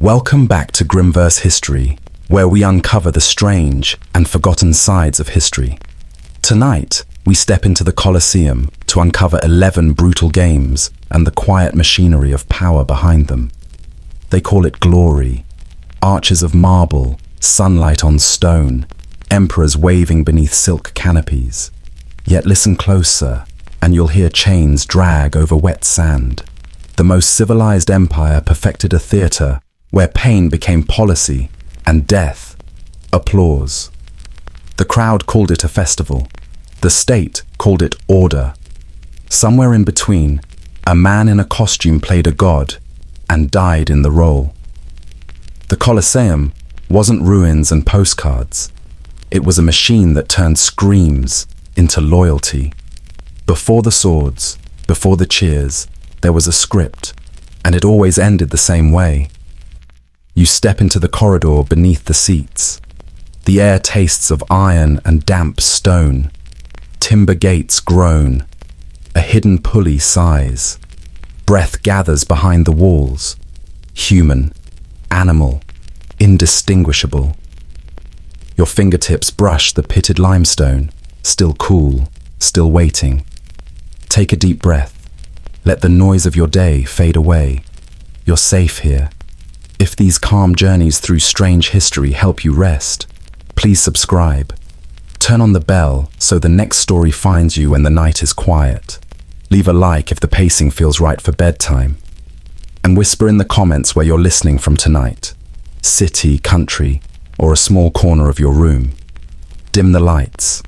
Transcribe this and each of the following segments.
Welcome back to Grimverse History, where we uncover the strange and forgotten sides of history. Tonight, we step into the Colosseum to uncover 11 brutal games and the quiet machinery of power behind them. They call it glory, arches of marble, sunlight on stone, emperors waving beneath silk canopies. Yet listen closer, and you'll hear chains drag over wet sand. The most civilized empire perfected a theater where pain became policy and death, applause. The crowd called it a festival. The state called it order. Somewhere in between, a man in a costume played a god and died in the role. The Colosseum wasn't ruins and postcards. It was a machine that turned screams into loyalty. Before the swords, before the cheers, there was a script, and it always ended the same way. You step into the corridor beneath the seats. The air tastes of iron and damp stone. Timber gates groan. A hidden pulley sighs. Breath gathers behind the walls. Human, animal, indistinguishable. Your fingertips brush the pitted limestone, still cool, still waiting. Take a deep breath. Let the noise of your day fade away. You're safe here. If these calm journeys through strange history help you rest, please subscribe. Turn on the bell so the next story finds you when the night is quiet. Leave a like if the pacing feels right for bedtime. And whisper in the comments where you're listening from tonight. City, country, or a small corner of your room. Dim the lights.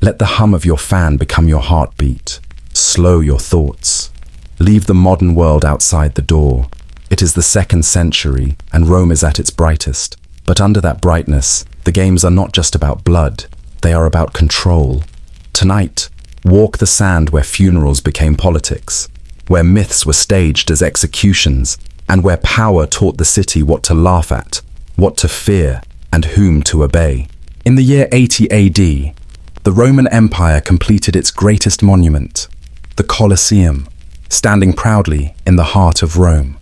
Let the hum of your fan become your heartbeat. Slow your thoughts. Leave the modern world outside the door. It is the 2nd century, and Rome is at its brightest. But under that brightness, the games are not just about blood. They are about control. Tonight, walk the sand where funerals became politics, where myths were staged as executions, and where power taught the city what to laugh at, what to fear, and whom to obey. In the year 80 AD, the Roman Empire completed its greatest monument, the Colosseum, standing proudly in the heart of Rome.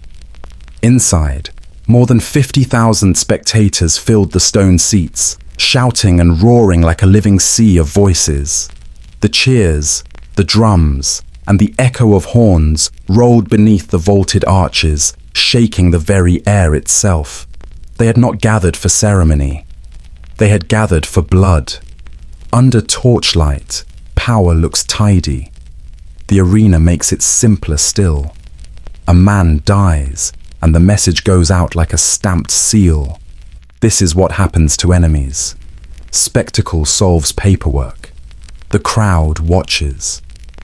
Inside, more than 50,000 spectators filled the stone seats, shouting and roaring like a living sea of voices. The cheers, the drums, and the echo of horns rolled beneath the vaulted arches, shaking the very air itself. They had not gathered for ceremony. They had gathered for blood. Under torchlight, power looks tidy. The arena makes it simpler still. A man dies, and the message goes out like a stamped seal. This is what happens to enemies. Spectacle solves paperwork. The crowd watches.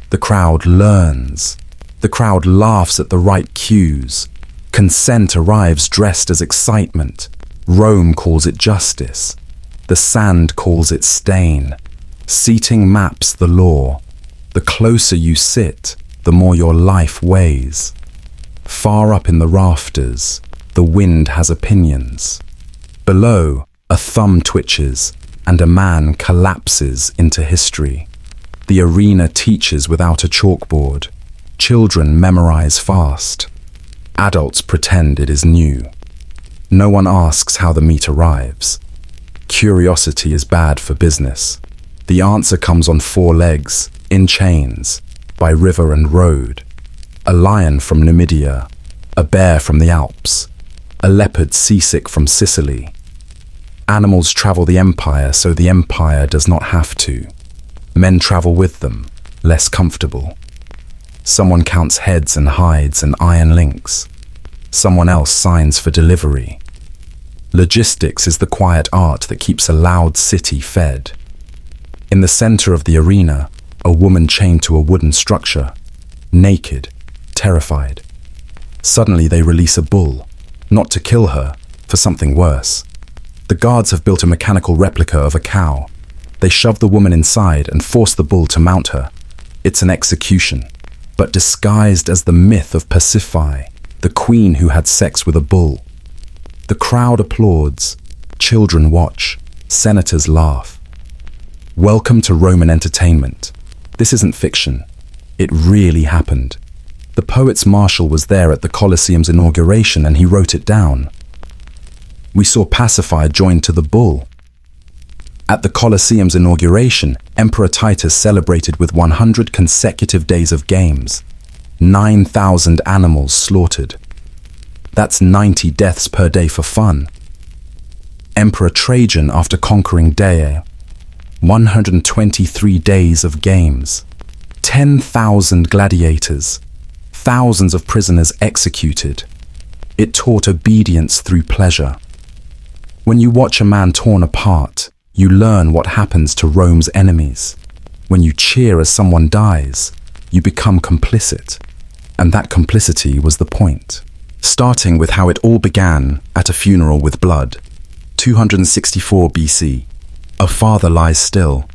The crowd learns. The crowd laughs at the right cues. Consent arrives dressed as excitement. Rome calls it justice. The sand calls it stain. Seating maps the law. The closer you sit, the more your life weighs. Far up in the rafters, the wind has opinions. Below, a thumb twitches, and a man collapses into history. The arena teaches without a chalkboard. Children memorize fast. Adults pretend it is new. No one asks how the meat arrives. Curiosity is bad for business. The answer comes on 4 legs, in chains, by river and road. A lion from Numidia, a bear from the Alps, a leopard seasick from Sicily. Animals travel the empire so the empire does not have to. Men travel with them, less comfortable. Someone counts heads and hides and iron links. Someone else signs for delivery. Logistics is the quiet art that keeps a loud city fed. In the center of the arena, a woman chained to a wooden structure, naked, terrified. Suddenly they release a bull, not to kill her, for something worse. The guards have built a mechanical replica of a cow. They shove the woman inside and force the bull to mount her. It's an execution, but disguised as the myth of Pasiphae, the queen who had sex with a bull. The crowd applauds, children watch, senators laugh. Welcome to Roman entertainment. This isn't fiction. It really happened. The poet's Martial was there at the Colosseum's inauguration and he wrote it down. We saw Pacifier joined to the bull. At the Colosseum's inauguration, Emperor Titus celebrated with 100 consecutive days of games. 9,000 animals slaughtered. That's 90 deaths per day for fun. Emperor Trajan, after conquering Day, 123 days of games. 10,000 gladiators. Thousands of prisoners executed. It taught obedience through pleasure. When you watch a man torn apart, you learn what happens to Rome's enemies. When you cheer as someone dies, you become complicit. And that complicity was the point. Starting with how it all began at a funeral with blood. 264 BC. A father lies still.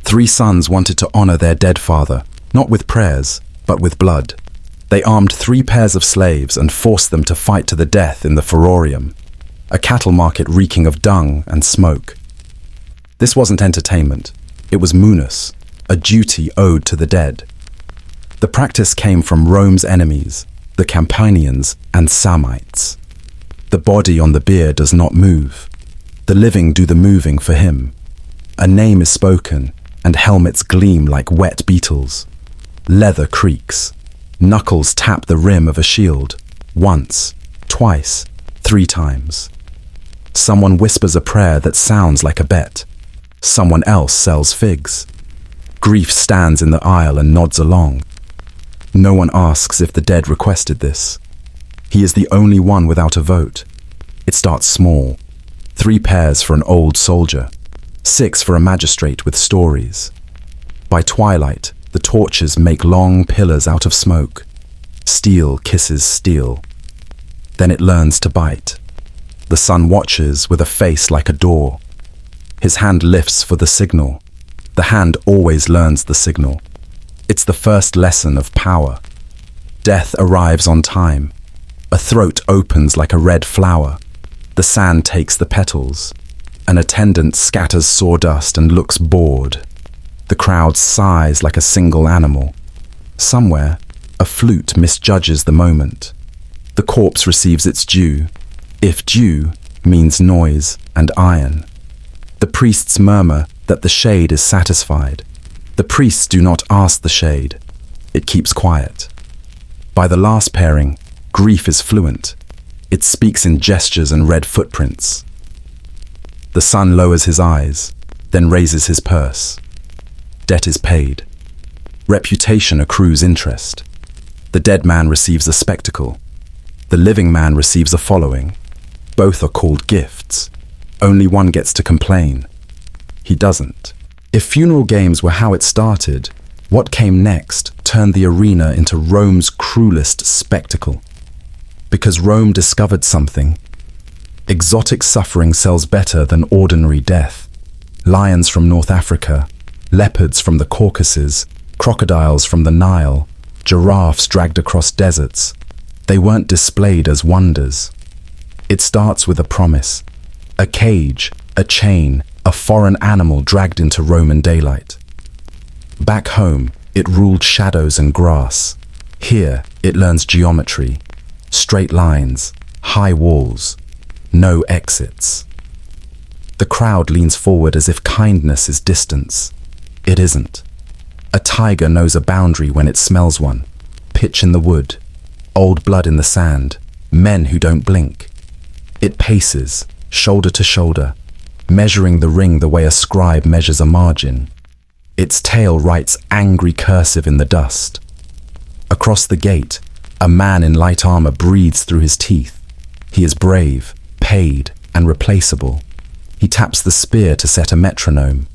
3 sons wanted to honor their dead father, not with prayers, but with blood. They armed 3 pairs of slaves and forced them to fight to the death in the Ferrorium, a cattle market reeking of dung and smoke. This wasn't entertainment. It was Munus, a duty owed to the dead. The practice came from Rome's enemies, the Campanians and Samnites. The body on the bier does not move. The living do the moving for him. A name is spoken, and helmets gleam like wet beetles. Leather creaks. Knuckles tap the rim of a shield. Once, twice, 3 times. Someone whispers a prayer that sounds like a bet. Someone else sells figs. Grief stands in the aisle and nods along. No one asks if the dead requested this. He is the only one without a vote. It starts small. 3 pairs for an old soldier. 6 for a magistrate with stories. By twilight, the torches make long pillars out of smoke. Steel kisses steel. Then it learns to bite. The sun watches with a face like a door. His hand lifts for the signal. The hand always learns the signal. It's the first lesson of power. Death arrives on time. A throat opens like a red flower. The sand takes the petals. An attendant scatters sawdust and looks bored. The crowd sighs like a single animal. Somewhere, a flute misjudges the moment. The corpse receives its due, if due means noise and iron. The priests murmur that the shade is satisfied. The priests do not ask the shade. It keeps quiet. By the last pairing, grief is fluent. It speaks in gestures and red footprints. The son lowers his eyes, then raises his purse. Debt is paid. Reputation accrues interest. The dead man receives a spectacle. The living man receives a following. Both are called gifts. Only one gets to complain. He doesn't. If funeral games were how it started, what came next turned the arena into Rome's cruelest spectacle. Because Rome discovered something. Exotic suffering sells better than ordinary death. Lions from North Africa, leopards from the Caucasus, crocodiles from the Nile, giraffes dragged across deserts. They weren't displayed as wonders. It starts with a promise. A cage, a chain, a foreign animal dragged into Roman daylight. Back home, it ruled shadows and grass. Here, it learns geometry. Straight lines, high walls, no exits. The crowd leans forward as if kindness is distance. It isn't. A tiger knows a boundary when it smells one. Pitch in the wood, old blood in the sand, men who don't blink. It paces, shoulder to shoulder, measuring the ring the way a scribe measures a margin. Its tail writes angry cursive in the dust. Across the gate, a man in light armor breathes through his teeth. He is brave, paid, and replaceable. He taps the spear to set a metronome.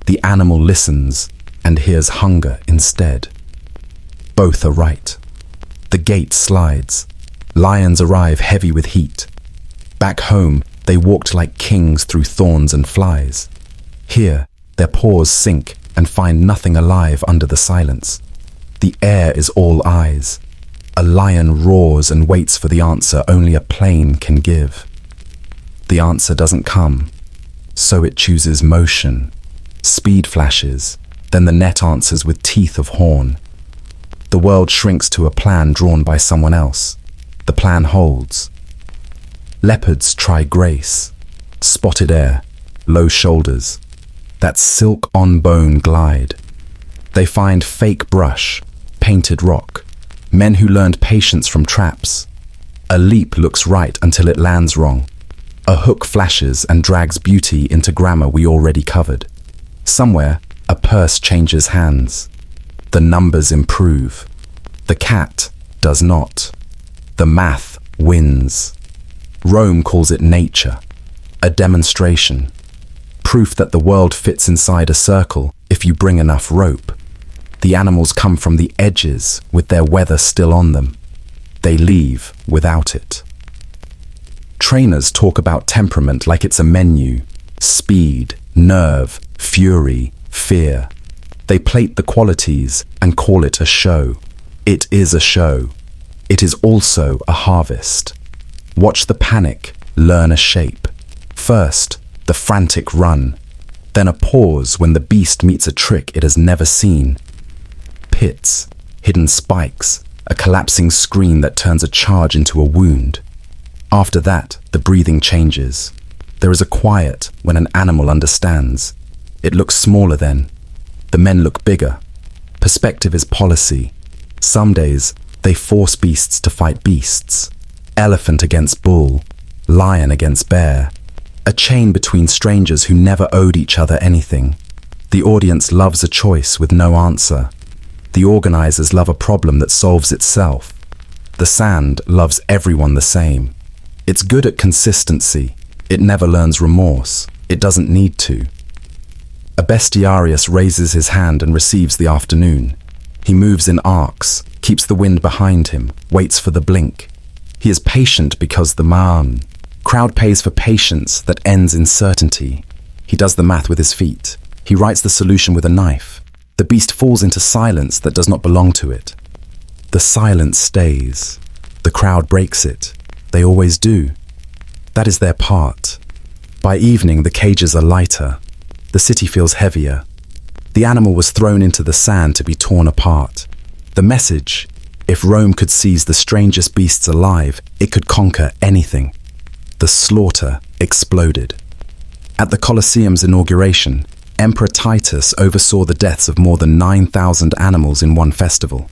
The animal listens and hears hunger instead. Both are right. The gate slides. Lions arrive heavy with heat. Back home, they walked like kings through thorns and flies. Here, their paws sink and find nothing alive under the silence. The air is all eyes. A lion roars and waits for the answer only a plane can give. The answer doesn't come, so it chooses motion. Speed flashes, then the net answers with teeth of horn. The world shrinks to a plan drawn by someone else. The plan holds. Leopards try grace. Spotted air, low shoulders. That silk on bone glide. They find fake brush, painted rock. Men who learned patience from traps. A leap looks right until it lands wrong. A hook flashes and drags beauty into grammar we already covered. Somewhere, a purse changes hands. The numbers improve. The cat does not. The math wins. Rome calls it nature, a demonstration. Proof that the world fits inside a circle if you bring enough rope. The animals come from the edges with their weather still on them. They leave without it. Trainers talk about temperament like it's a menu. Speed, nerve, fury, fear. They plate the qualities and call it a show. It is a show. It is also a harvest. Watch the panic, learn a shape. First, the frantic run. Then a pause when the beast meets a trick it has never seen. Pits, hidden spikes, a collapsing screen that turns a charge into a wound. After that, the breathing changes. There is a quiet when an animal understands. It looks smaller then. The men look bigger. Perspective is policy. Some days, they force beasts to fight beasts. Elephant against bull, lion against bear. A chain between strangers who never owed each other anything. The audience loves a choice with no answer. The organizers love a problem that solves itself. The sand loves everyone the same. It's good at consistency. It never learns remorse. It doesn't need to. A bestiarius raises his hand and receives the afternoon. He moves in arcs, keeps the wind behind him, waits for the blink. He is patient because the crowd pays for patience that ends in certainty. He does the math with his feet. He writes the solution with a knife. The beast falls into silence that does not belong to it. The silence stays. The crowd breaks it. They always do. That is their part. By evening, the cages are lighter. The city feels heavier. The animal was thrown into the sand to be torn apart. The message: if Rome could seize the strangest beasts alive, it could conquer anything. The slaughter exploded. At the Colosseum's inauguration, Emperor Titus oversaw the deaths of more than 9,000 animals in one festival.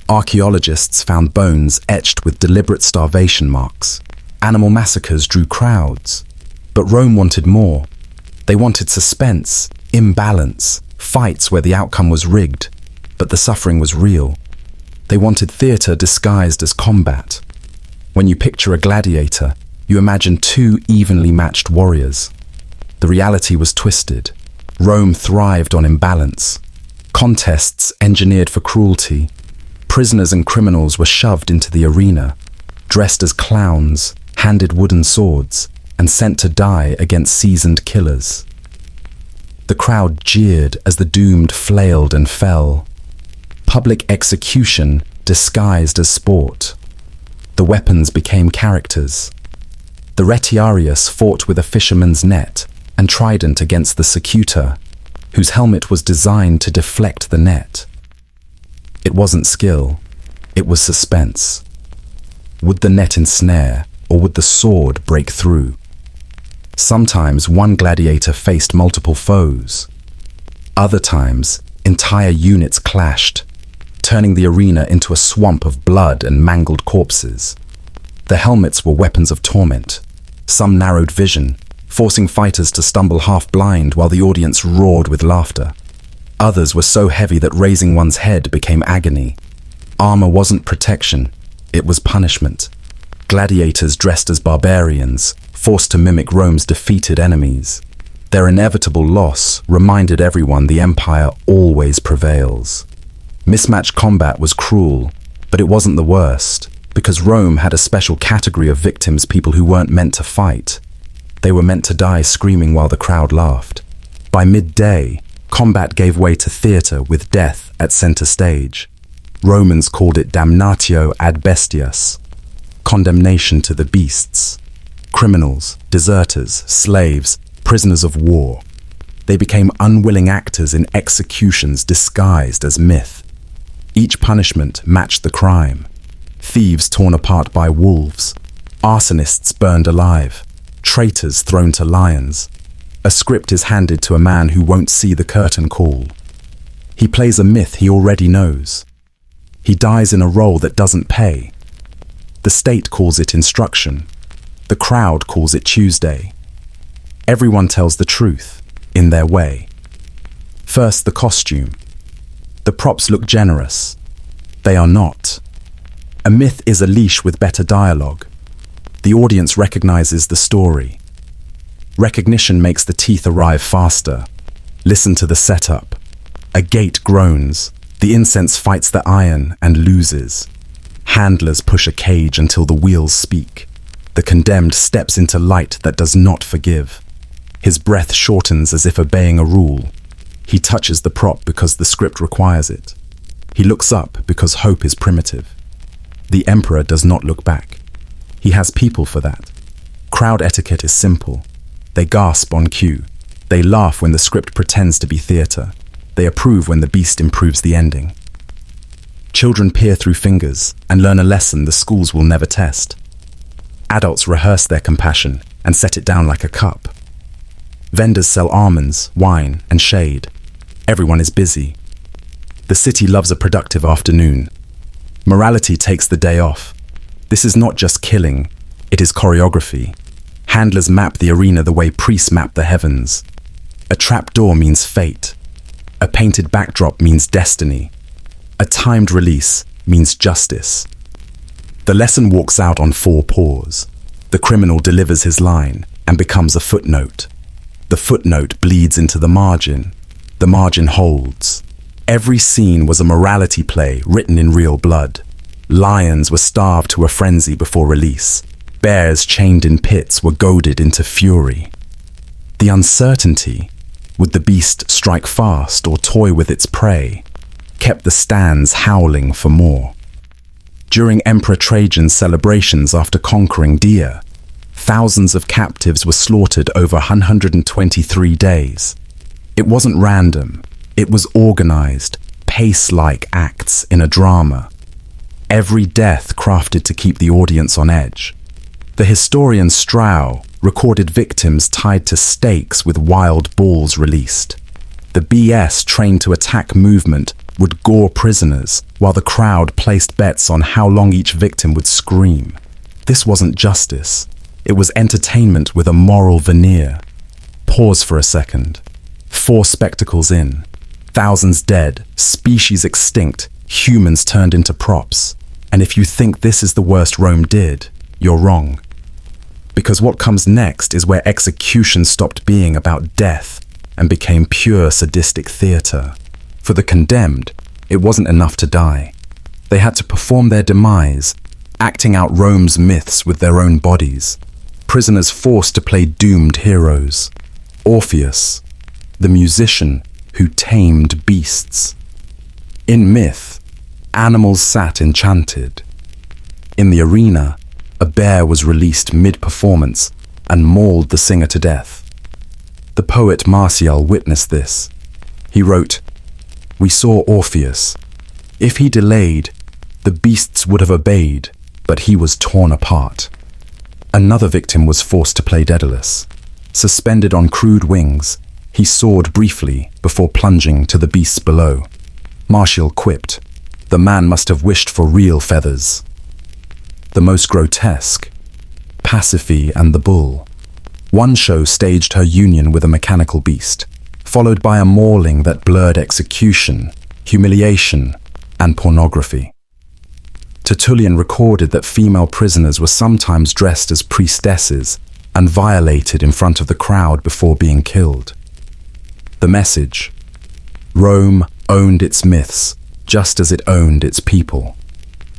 Archaeologists found bones etched with deliberate starvation marks. Animal massacres drew crowds. But Rome wanted more. They wanted suspense, imbalance, fights where the outcome was rigged, but the suffering was real. They wanted theatre disguised as combat. When you picture a gladiator, you imagine two evenly matched warriors. The reality was twisted. Rome thrived on imbalance. Contests engineered for cruelty. Prisoners and criminals were shoved into the arena, dressed as clowns, handed wooden swords, and sent to die against seasoned killers. The crowd jeered as the doomed flailed and fell. Public execution disguised as sport. The weapons became characters. The retiarius fought with a fisherman's net and trident against the secutor, whose helmet was designed to deflect the net. It wasn't skill, it was suspense. Would the net ensnare, or would the sword break through? Sometimes one gladiator faced multiple foes. Other times, entire units clashed, turning the arena into a swamp of blood and mangled corpses. The helmets were weapons of torment. Some narrowed vision, forcing fighters to stumble half-blind while the audience roared with laughter. Others were so heavy that raising one's head became agony. Armor wasn't protection, it was punishment. Gladiators dressed as barbarians, forced to mimic Rome's defeated enemies. Their inevitable loss reminded everyone the empire always prevails. Mismatched combat was cruel, but it wasn't the worst, because Rome had a special category of victims, people who weren't meant to fight. They were meant to die screaming while the crowd laughed. By midday, combat gave way to theatre with death at center stage. Romans called it Damnatio ad bestias, condemnation to the beasts. Criminals, deserters, slaves, prisoners of war. They became unwilling actors in executions disguised as myth. Each punishment matched the crime. Thieves torn apart by wolves, arsonists burned alive, traitors thrown to lions. A script is handed to a man who won't see the curtain call. He plays a myth he already knows. He dies in a role that doesn't pay. The state calls it instruction. The crowd calls it Tuesday. Everyone tells the truth, in their way. First, the costume. The props look generous. They are not. A myth is a leash with better dialogue. The audience recognizes the story. Recognition makes the teeth arrive faster. Listen to the setup. A gate groans. The incense fights the iron and loses. Handlers push a cage until the wheels speak. The condemned steps into light that does not forgive. His breath shortens as if obeying a rule. He touches the prop because the script requires it. He looks up because hope is primitive. The emperor does not look back. He has people for that. Crowd etiquette is simple. They gasp on cue. They laugh when the script pretends to be theater. They approve when the beast improves the ending. Children peer through fingers and learn a lesson the schools will never test. Adults rehearse their compassion and set it down like a cup. Vendors sell almonds, wine, and shade. Everyone is busy. The city loves a productive afternoon. Morality takes the day off. This is not just killing, it is choreography. Handlers map the arena the way priests map the heavens. A trap door means fate. A painted backdrop means destiny. A timed release means justice. The lesson walks out on 4 paws. The criminal delivers his line and becomes a footnote. The footnote bleeds into the margin. The margin holds. Every scene was a morality play written in real blood. Lions were starved to a frenzy before release. Bears chained in pits were goaded into fury. The uncertainty, would the beast strike fast or toy with its prey, kept the stands howling for more. During Emperor Trajan's celebrations after conquering Dia, thousands of captives were slaughtered over 123 days. It wasn't random, it was organized, pace-like acts in a drama. Every death crafted to keep the audience on edge. The historian Strauss recorded victims tied to stakes with wild bulls released. The BS trained to attack movement would gore prisoners, while the crowd placed bets on how long each victim would scream. This wasn't justice. It was entertainment with a moral veneer. Pause for a second. 4 spectacles in. Thousands dead, species extinct, humans turned into props. And if you think this is the worst Rome did, you're wrong. Because what comes next is where execution stopped being about death and became pure sadistic theater. For the condemned, it wasn't enough to die. They had to perform their demise, acting out Rome's myths with their own bodies. Prisoners forced to play doomed heroes. Orpheus, the musician who tamed beasts. In myth, animals sat enchanted. In the arena, a bear was released mid-performance and mauled the singer to death. The poet Martial witnessed this. He wrote, "We saw Orpheus. If he delayed, the beasts would have obeyed, but he was torn apart." Another victim was forced to play Daedalus. Suspended on crude wings, he soared briefly before plunging to the beasts below. Martial quipped, "The man must have wished for real feathers." The most grotesque, Pasiphae and the bull. One show staged her union with a mechanical beast, followed by a mauling that blurred execution, humiliation, and pornography. Tertullian recorded that female prisoners were sometimes dressed as priestesses and violated in front of the crowd before being killed. The message: Rome owned its myths just as it owned its people.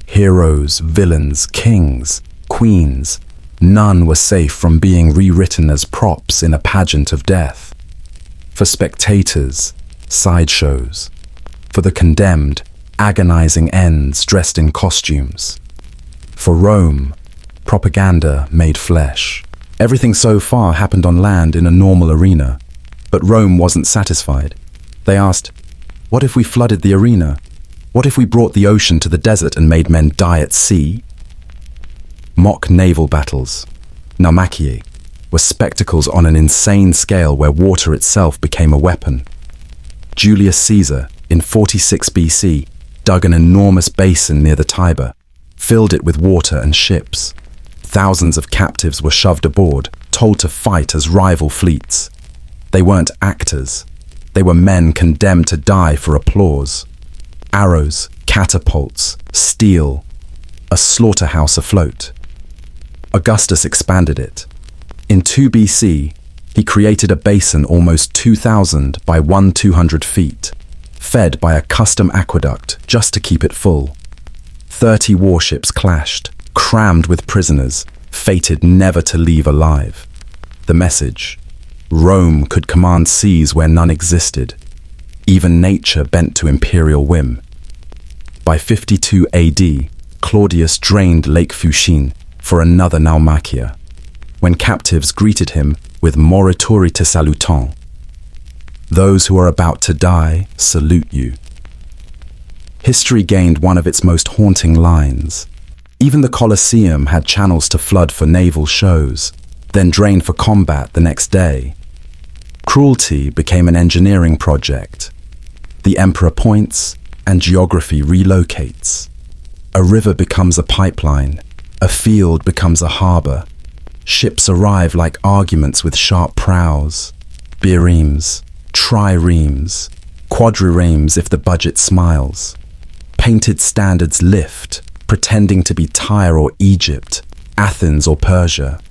Heroes, villains, kings, queens, none were safe from being rewritten as props in a pageant of death. For spectators, sideshows. For the condemned, agonizing ends dressed in costumes. For Rome, propaganda made flesh. Everything so far happened on land in a normal arena, but Rome wasn't satisfied. They asked, what if we flooded the arena? What if we brought the ocean to the desert and made men die at sea? Mock naval battles, Naumachiae, were spectacles on an insane scale where water itself became a weapon. Julius Caesar, in 46 BC, dug an enormous basin near the Tiber, filled it with water and ships. Thousands of captives were shoved aboard, told to fight as rival fleets. They weren't actors. They were men condemned to die for applause. Arrows, catapults, steel, a slaughterhouse afloat. Augustus expanded it. In 2 BC, he created a basin almost 2,000 by 200 feet, fed by a custom aqueduct just to keep it full. 30 warships clashed, crammed with prisoners, fated never to leave alive. The message: Rome could command seas where none existed. Even nature bent to imperial whim. By 52 AD, Claudius drained Lake Fucine for another Naumachiae, when captives greeted him with morituri te salutant. Those who are about to die salute you. History gained one of its most haunting lines. Even the Colosseum had channels to flood for naval shows, then drain for combat the next day. Cruelty became an engineering project. The emperor points, and geography relocates. A river becomes a pipeline, a field becomes a harbor. Ships arrive like arguments with sharp prows. Biremes, triremes, quadriremes if the budget smiles. Painted standards lift, pretending to be Tyre or Egypt, Athens or Persia.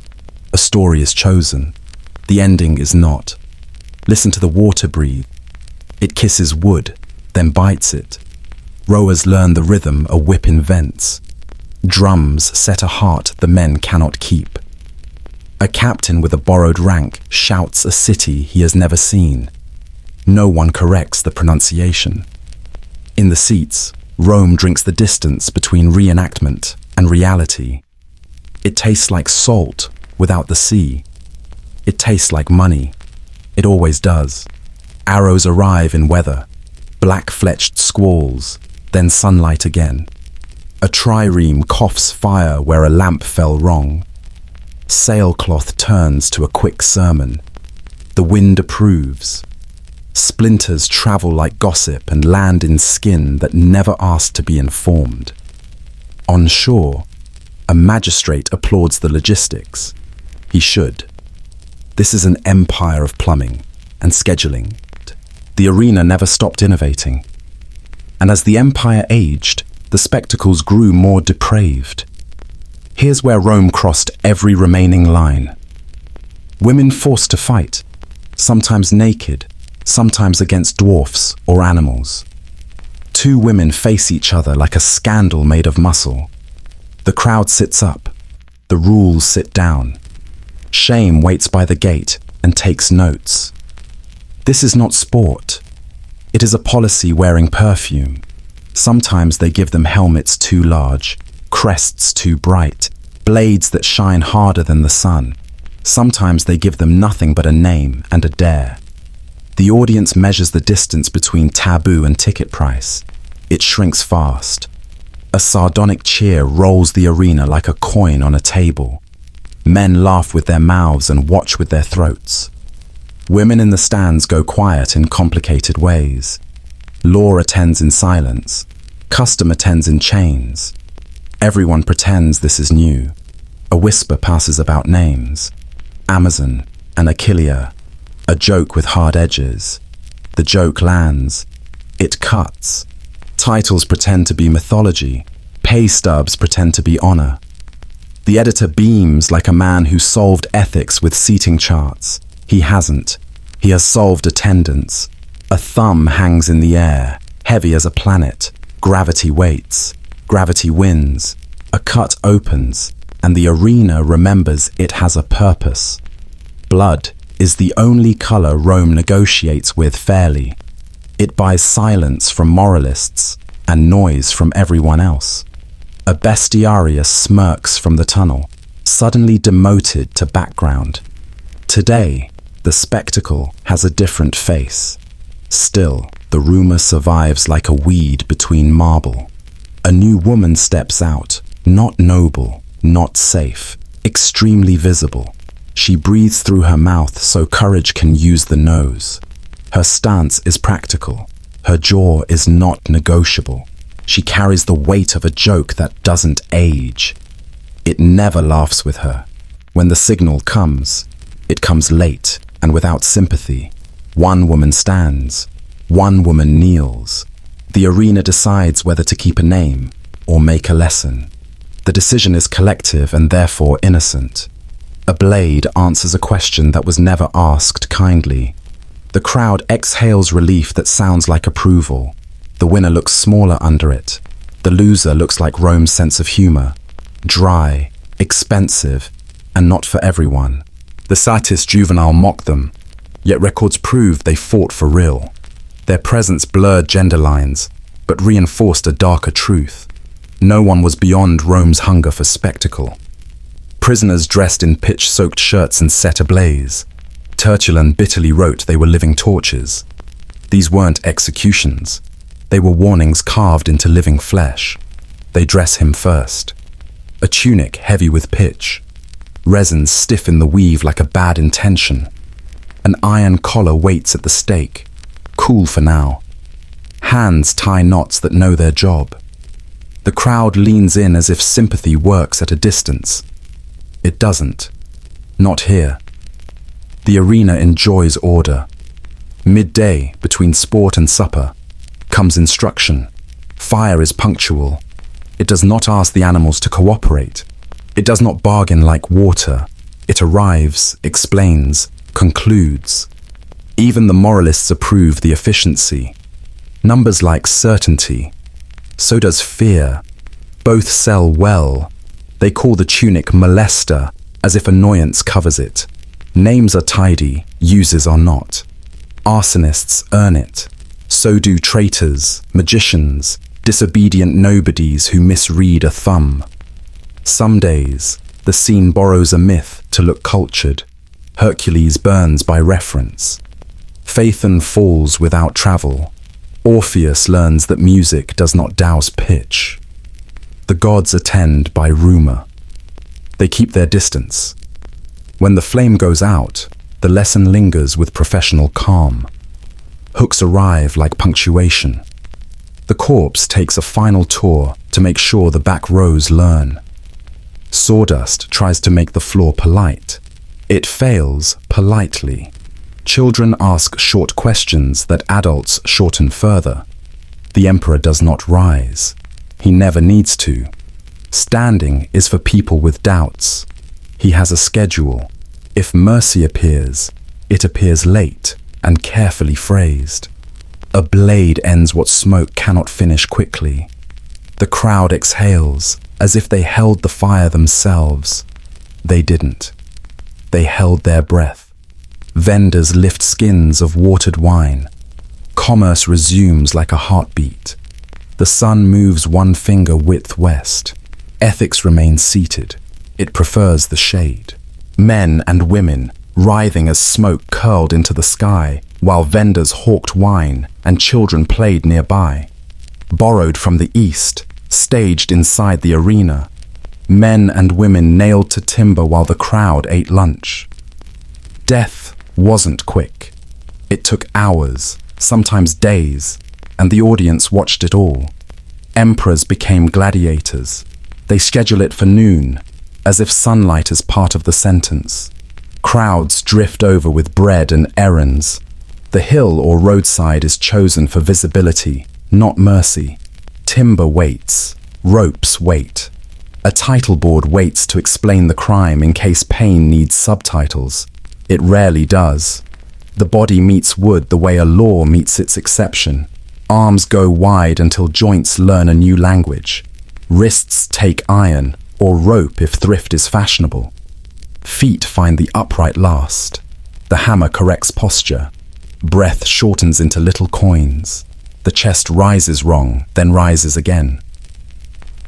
A story is chosen. The ending is not. Listen to the water breathe. It kisses wood, then bites it. Rowers learn the rhythm a whip invents. Drums set a heart the men cannot keep. A captain with a borrowed rank shouts a city he has never seen. No one corrects the pronunciation. In the seats, Rome drinks the distance between reenactment and reality. It tastes like salt without the sea. It tastes like money. It always does. Arrows arrive in weather, black-fletched squalls, then sunlight again. A trireme coughs fire where a lamp fell wrong. Sailcloth turns to a quick sermon. The wind approves. Splinters travel like gossip and land in skin that never asked to be informed. On shore, a magistrate applauds the logistics. He should. This is an empire of plumbing and scheduling. The arena never stopped innovating. And as the empire aged, the spectacles grew more depraved. Here's where Rome crossed every remaining line. Women forced to fight, sometimes naked, sometimes against dwarfs or animals. 2 women face each other like a scandal made of muscle. The crowd sits up, the rules sit down. Shame waits by the gate and takes notes. This is not sport. It is a policy wearing perfume. Sometimes they give them helmets too large, crests too bright, blades that shine harder than the sun. Sometimes they give them nothing but a name and a dare. The audience measures the distance between taboo and ticket price. It shrinks fast. A sardonic cheer rolls the arena like a coin on a table. Men laugh with their mouths and watch with their throats. Women in the stands go quiet in complicated ways. Law attends in silence. Custom attends in chains. Everyone pretends this is new. A whisper passes about names. Amazon and Achillea. A joke with hard edges. The joke lands. It cuts. Titles pretend to be mythology. Pay stubs pretend to be honor. The editor beams like a man who solved ethics with seating charts. He hasn't. He has solved attendance. A thumb hangs in the air, heavy as a planet. Gravity waits. Gravity wins. A cut opens, and the arena remembers it has a purpose. Blood is the only color Rome negotiates with fairly. It buys silence from moralists and noise from everyone else. A bestiaria smirks from the tunnel, suddenly demoted to background. Today, the spectacle has a different face. Still, the rumor survives like a weed between marble. A new woman steps out, not noble, not safe, extremely visible. She breathes through her mouth so courage can use the nose. Her stance is practical. Her jaw is not negotiable. She carries the weight of a joke that doesn't age. It never laughs with her. When the signal comes, it comes late and without sympathy. One woman stands. One woman kneels. The arena decides whether to keep a name or make a lesson. The decision is collective and therefore innocent. A blade answers a question that was never asked kindly. The crowd exhales relief that sounds like approval. The winner looks smaller under it. The loser looks like Rome's sense of humor. Dry, expensive, and not for everyone. The satirist Juvenal mocked them, yet records prove they fought for real. Their presence blurred gender lines, but reinforced a darker truth. No one was beyond Rome's hunger for spectacle. Prisoners dressed in pitch-soaked shirts and set ablaze. Tertullian bitterly wrote they were living torches. These weren't executions. They were warnings carved into living flesh. They dress him first. A tunic heavy with pitch. Resins stiff in the weave like a bad intention. An iron collar waits at the stake, cool for now. Hands tie knots that know their job. The crowd leans in as if sympathy works at a distance. It doesn't. Not here. The arena enjoys order. Midday, between sport and supper, comes instruction. Fire is punctual. It does not ask the animals to cooperate. It does not bargain like water. It arrives, explains, concludes. Even the moralists approve the efficiency. Numbers like certainty. So does fear. Both sell well. They call the tunic molesta, as if annoyance covers it. Names are tidy, uses are not. Arsonists earn it. So do traitors, magicians, disobedient nobodies who misread a thumb. Some days, the scene borrows a myth to look cultured. Hercules burns by reference. Phaethon falls without travel. Orpheus learns that music does not douse pitch. The gods attend by rumor. They keep their distance. When the flame goes out, the lesson lingers with professional calm. Hooks arrive like punctuation. The corpse takes a final tour to make sure the back rows learn. Sawdust tries to make the floor polite. It fails politely. Children ask short questions that adults shorten further. The emperor does not rise. He never needs to. Standing is for people with doubts. He has a schedule. If mercy appears, it appears late and carefully phrased. A blade ends what smoke cannot finish quickly. The crowd exhales as if they held the fire themselves. They didn't. They held their breath. Vendors lift skins of watered wine. Commerce resumes like a heartbeat. The sun moves one finger width west. Ethics remains seated. It prefers the shade. Men and women, writhing as smoke curled into the sky, while vendors hawked wine and children played nearby. Borrowed from the east, staged inside the arena. Men and women nailed to timber while the crowd ate lunch. Death wasn't quick. It took hours, sometimes days, and the audience watched it all. Emperors became gladiators. They schedule it for noon, as if sunlight is part of the sentence. Crowds drift over with bread and errands. The hill or roadside is chosen for visibility, not mercy. Timber waits. Ropes wait. A title board waits to explain the crime in case pain needs subtitles. It rarely does. The body meets wood the way a law meets its exception. Arms go wide until joints learn a new language. Wrists take iron, or rope if thrift is fashionable. Feet find the upright last. The hammer corrects posture. Breath shortens into little coins. The chest rises wrong, then rises again.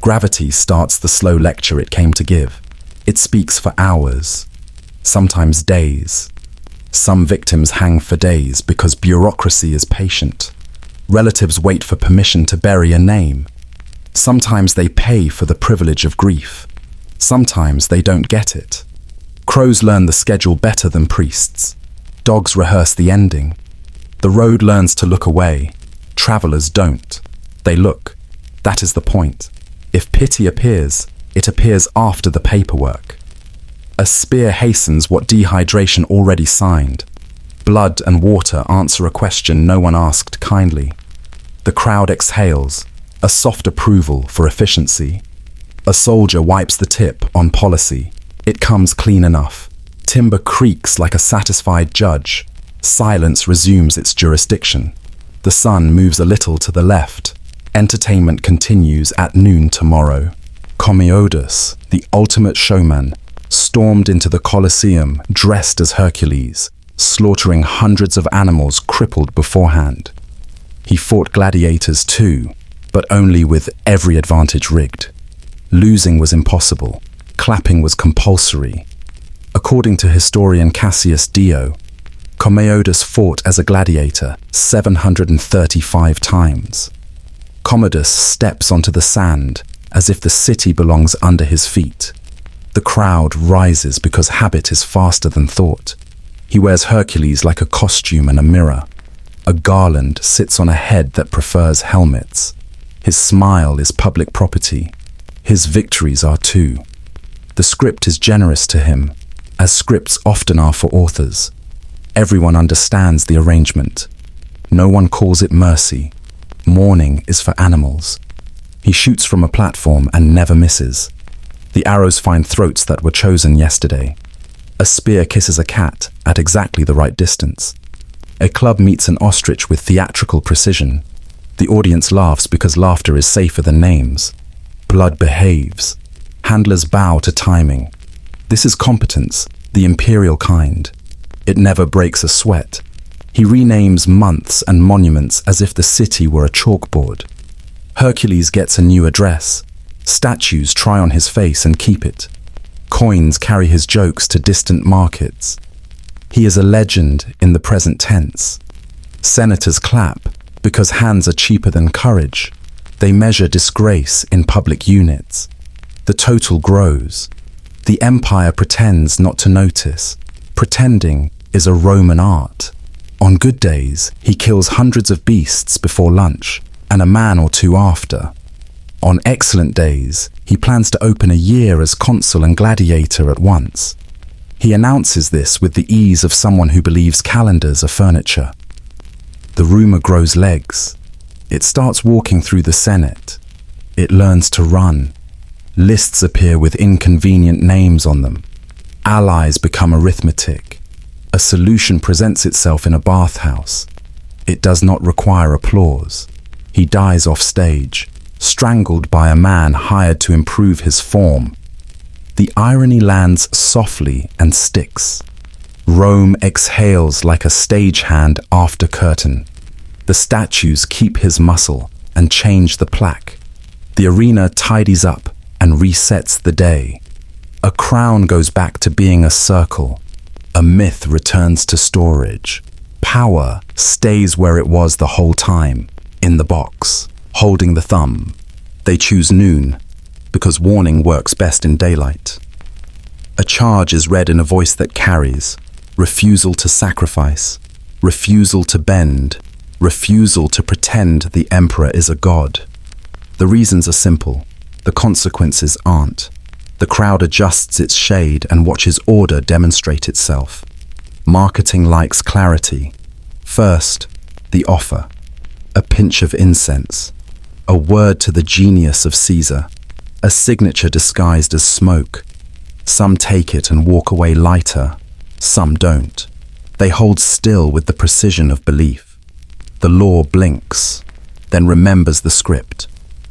Gravity starts the slow lecture it came to give. It speaks for hours, sometimes days. Some victims hang for days because bureaucracy is patient. Relatives wait for permission to bury a name. Sometimes they pay for the privilege of grief. Sometimes they don't get it. Crows learn the schedule better than priests. Dogs rehearse the ending. The road learns to look away. Travelers don't. They look. That is the point. If pity appears, it appears after the paperwork. A spear hastens what dehydration already signed. Blood and water answer a question no one asked kindly. The crowd exhales, a soft approval for efficiency. A soldier wipes the tip on policy. It comes clean enough. Timber creaks like a satisfied judge. Silence resumes its jurisdiction. The sun moves a little to the left. Entertainment continues at noon tomorrow. Commodus, the ultimate showman, stormed into the Colosseum dressed as Hercules, slaughtering hundreds of animals crippled beforehand. He fought gladiators too, but only with every advantage rigged. Losing was impossible. Clapping was compulsory. According to historian Cassius Dio, Commodus fought as a gladiator 735 times. Commodus steps onto the sand as if the city belongs under his feet. The crowd rises because habit is faster than thought. He wears Hercules like a costume and a mirror. A garland sits on a head that prefers helmets. His smile is public property. His victories are too. The script is generous to him, as scripts often are for authors. Everyone understands the arrangement. No one calls it mercy. Mourning is for animals. He shoots from a platform and never misses. The arrows find throats that were chosen yesterday. A spear kisses a cat at exactly the right distance. A club meets an ostrich with theatrical precision. The audience laughs because laughter is safer than names. Blood behaves. Handlers bow to timing. This is competence, the imperial kind. It never breaks a sweat. He renames months and monuments as if the city were a chalkboard. Hercules gets a new address. Statues try on his face and keep it. Coins carry his jokes to distant markets. He is a legend in the present tense. Senators clap because hands are cheaper than courage. They measure disgrace in public units. The total grows. The empire pretends not to notice. Pretending is a Roman art. On good days, he kills hundreds of beasts before lunch and a man or two after. On excellent days, he plans to open a year as consul and gladiator at once. He announces this with the ease of someone who believes calendars are furniture. The rumor grows legs. It starts walking through the Senate. It learns to run. Lists appear with inconvenient names on them. Allies become arithmetic. A solution presents itself in a bathhouse. It does not require applause. He dies off stage, strangled by a man hired to improve his form. The irony lands softly and sticks. Rome exhales like a stagehand after curtain. The statues keep his muscle and change the plaque. The arena tidies up and resets the day. A crown goes back to being a circle. A myth returns to storage. Power stays where it was the whole time, in the box, holding the thumb. They choose noon, because warning works best in daylight. A charge is read in a voice that carries: refusal to sacrifice, refusal to bend, refusal to pretend the emperor is a god. The reasons are simple, the consequences aren't. The crowd adjusts its shade and watches order demonstrate itself. Marketing likes clarity. First, the offer. A pinch of incense. A word to the genius of Caesar. A signature disguised as smoke. Some take it and walk away lighter. Some don't. They hold still with the precision of belief. The law blinks, then remembers the script.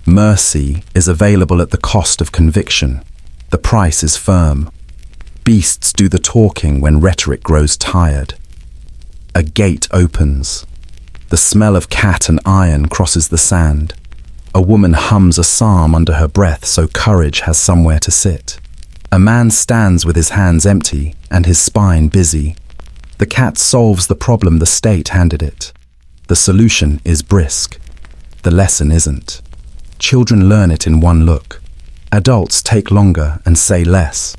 Mercy is available at the cost of conviction. The price is firm. Beasts do the talking when rhetoric grows tired. A gate opens. The smell of cat and iron crosses the sand. A woman hums a psalm under her breath so courage has somewhere to sit. A man stands with his hands empty and his spine busy. The cat solves the problem the state handed it. The solution is brisk. The lesson isn't. Children learn it in one look. Adults take longer and say less.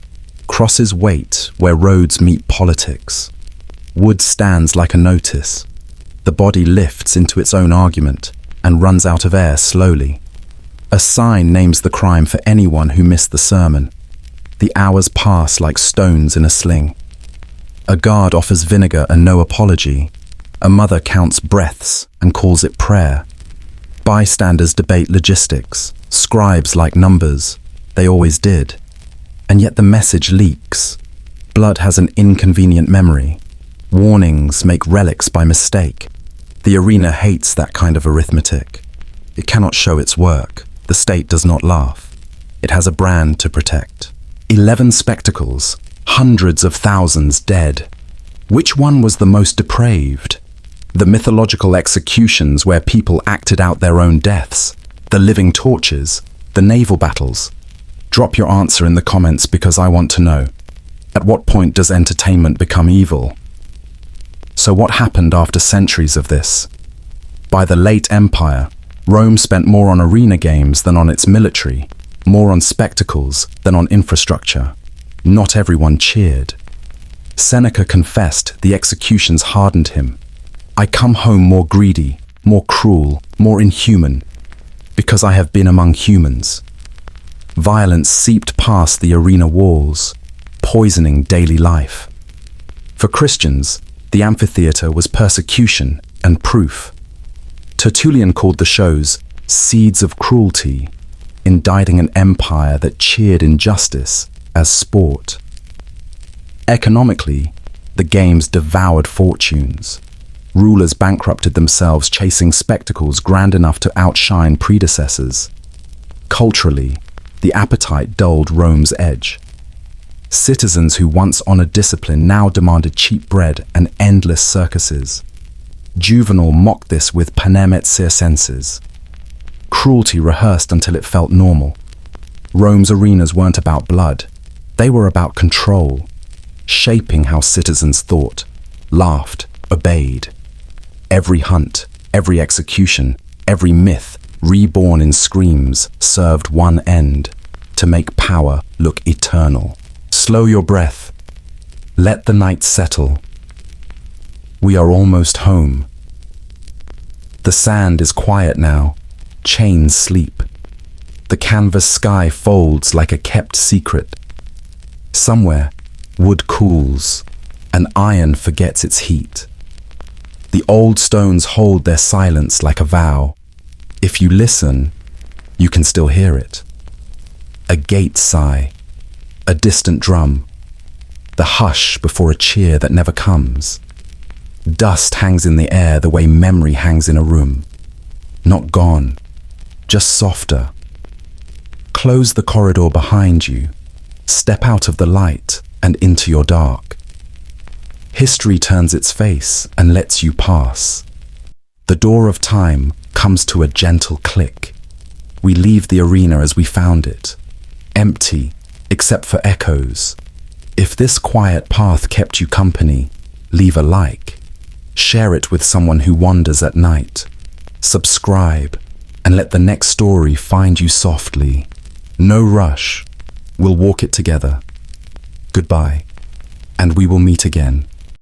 Crosses wait where roads meet politics. Wood stands like a notice. The body lifts into its own argument and runs out of air slowly. A sign names the crime for anyone who missed the sermon. The hours pass like stones in a sling. A guard offers vinegar and no apology. A mother counts breaths and calls it prayer. Bystanders debate logistics. Scribes like numbers. They always did. And yet the message leaks. Blood has an inconvenient memory. Warnings make relics by mistake. The arena hates that kind of arithmetic. It cannot show its work. The state does not laugh. It has a brand to protect. 11 spectacles, hundreds of thousands dead. Which one was the most depraved? The mythological executions where people acted out their own deaths, the living torches, the naval battles. Drop your answer in the comments because I want to know. At what point does entertainment become evil? So what happened after centuries of this? By the late Empire, Rome spent more on arena games than on its military, more on spectacles than on infrastructure. Not everyone cheered. Seneca confessed the executions hardened him. I come home more greedy, more cruel, more inhuman, because I have been among humans. Violence seeped past the arena walls, poisoning daily life. For Christians, the amphitheater was persecution and proof. Tertullian called the shows seeds of cruelty, indicting an empire that cheered injustice as sport. Economically, the games devoured fortunes. Rulers bankrupted themselves chasing spectacles grand enough to outshine predecessors. Culturally, the appetite dulled Rome's edge. Citizens who once honored discipline now demanded cheap bread and endless circuses. Juvenal mocked this with panem et circenses. Cruelty rehearsed until it felt normal. Rome's arenas weren't about blood. They were about control, shaping how citizens thought, laughed, obeyed. Every hunt, every execution, every myth, reborn in screams, served one end, to make power look eternal. Slow your breath. Let the night settle. We are almost home. The sand is quiet now. Chains sleep. The canvas sky folds like a kept secret. Somewhere, wood cools, and iron forgets its heat. The old stones hold their silence like a vow. If you listen, you can still hear it. A gate sigh, a distant drum, the hush before a cheer that never comes. Dust hangs in the air the way memory hangs in a room. Not gone, just softer. Close the corridor behind you. Step out of the light and into your dark. History turns its face and lets you pass. The door of time comes to a gentle click. We leave the arena as we found it, empty except for echoes. If this quiet path kept you company, leave a like. Share it with someone who wanders at night. Subscribe and let the next story find you softly. No rush. We'll walk it together. Goodbye, and we will meet again.